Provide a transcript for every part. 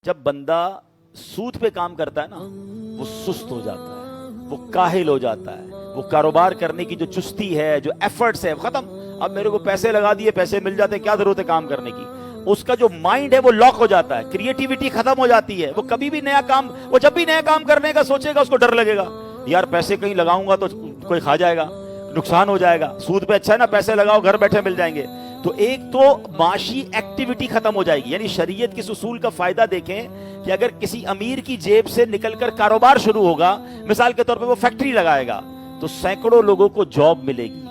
جب بندہ سود پہ کام کرتا ہے نا وہ سست ہو جاتا ہے، وہ کاہل ہو جاتا ہے، وہ کاروبار کرنے کی جو چستی ہے، جو ایفرٹس ہے ختم۔ اب میرے کو پیسے لگا دیے، پیسے مل جاتے، کیا ضرورت ہے کام کرنے کی؟ اس کا جو مائنڈ ہے وہ لاک ہو جاتا ہے، کریٹیوٹی ختم ہو جاتی ہے، وہ کبھی بھی نیا کام، وہ جب بھی نیا کام کرنے کا سوچے گا اس کو ڈر لگے گا، یار پیسے کہیں لگاؤں گا تو کوئی کھا جائے گا، نقصان ہو جائے گا۔ سود پہ اچھا ہے نا، پیسے لگاؤ گھر بیٹھے مل جائیں گے۔ تو ایک تو معاشی ایکٹیویٹی ختم ہو جائے گی، یعنی شریعت کے اصول کا فائدہ دیکھیں کہ اگر کسی امیر کی جیب سے نکل کر کاروبار شروع ہوگا، مثال کے طور پہ وہ فیکٹری لگائے گا تو سینکڑوں لوگوں کو جاب ملے گی،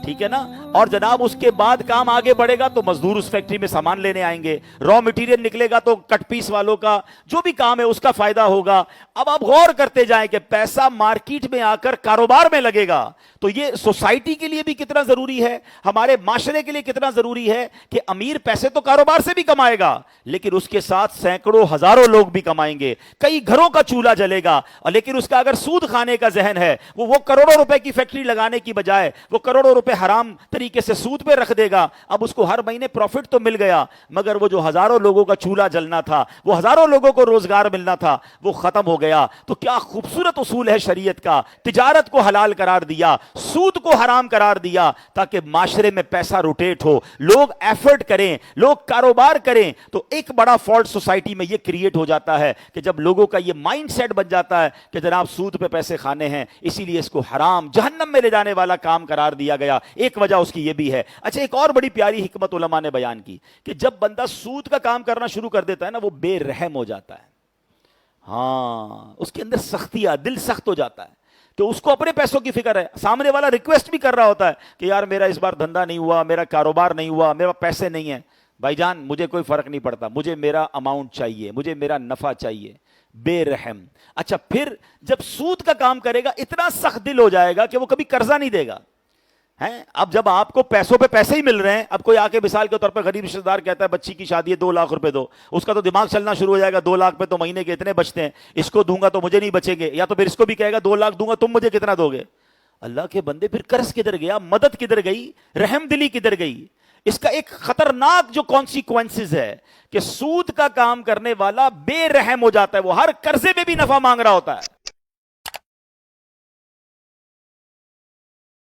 ٹھیک ہے نا؟ اور جناب اس کے بعد کام آگے بڑھے گا تو مزدور اس فیکٹری میں سامان لینے آئیں گے، را مٹیریل نکلے گا تو کٹ پیس والوں کا جو بھی کام ہے اس کا فائدہ ہوگا۔ اب آپ غور کرتے جائیں کہ پیسہ مارکیٹ میں آ کر کاروبار میں لگے گا تو یہ سوسائٹی کے لیے بھی کتنا ضروری ہے، ہمارے معاشرے کے لیے کتنا ضروری ہے کہ امیر پیسے تو کاروبار سے بھی کمائے گا لیکن اس کے ساتھ سینکڑوں ہزاروں لوگ بھی کمائیں گے، کئی گھروں کا چولہا جلے گا، اور لیکن اس کا اگر سود کھانے کا ذہن ہے، وہ کروڑوں روپے کی فیکٹری لگانے کی بجائے وہ کروڑوں روپے حرام طریقے سے سود پہ رکھ دے گا۔ اب اس کو ہر مہینے پروفٹ تو مل گیا مگر وہ جو ہزاروں لوگوں کا چولہا جلنا تھا، وہ ہزاروں لوگوں کو روزگار ملنا تھا، وہ ختم ہو گیا۔ تو کیا خوبصورت اصول ہے شریعت کا، تجارت کو حلال قرار دیا، سود کو حرام قرار دیا تاکہ معاشرے میں پیسہ روٹیٹ ہو، لوگ ایفرٹ کریں، لوگ کاروبار کریں۔ تو ایک بڑا فالٹ سوسائٹی میں یہ کریٹ ہو جاتا ہے کہ جب لوگوں کا یہ مائنڈ سیٹ بن جاتا ہے کہ جناب سود پہ پیسے کھانے ہیں، اسی لیے اس کو حرام جہنم میں لے جانے والا کام قرار دیا گیا۔ ایک وجہ اس کی یہ بھی ہے۔ اچھا، ایک اور بڑی پیاری حکمت علماء نے بیان کی کہ جب بندہ سود کا کام کرنا شروع کر دیتا ہے نا وہ بے رحم ہو جاتا ہے، ہاں اس کے اندر سختی آ، دل سخت ہو جاتا ہے کہ اس کو اپنے پیسوں کی فکر ہے، سامنے والا ریکویسٹ بھی کر رہا ہوتا ہے کہ یار میرا اس بار دھندا نہیں ہوا، میرا کاروبار نہیں ہوا، میرا پیسے نہیں ہیں، بھائی جان مجھے کوئی فرق نہیں پڑتا، مجھے میرا اماؤنٹ چاہیے، مجھے میرا نفع چاہیے، بے رحم۔ اچھا پھر جب سود کا کام کرے گا اتنا سخت دل ہو جائے گا کہ وہ کبھی قرضہ نہیں دے گا۔ اب جب آپ کو پیسوں پہ پیسے ہی مل رہے ہیں، اب کوئی آ کے مثال کے طور پر غریب رشتہ دار کہتا ہے بچی کی شادی ہے 2 لاکھ روپے دو، اس کا تو دماغ چلنا شروع ہو جائے گا، 2 لاکھ پہ تو مہینے کے اتنے بچتے ہیں، اس کو دوں گا تو مجھے نہیں بچیں گے، یا تو پھر اس کو بھی کہے گا 2 لاکھ دوں گا تم مجھے کتنا دو گے؟ اللہ کے بندے پھر قرض کدھر گیا، مدد کدھر گئی، رحم دلی کدھر گئی؟ اس کا ایک خطرناک جو کانسیکوینسز ہے کہ سود کا کام کرنے والا بے رحم ہو جاتا ہے، وہ ہر قرضے میں بھی نفع مانگ رہا ہوتا ہے۔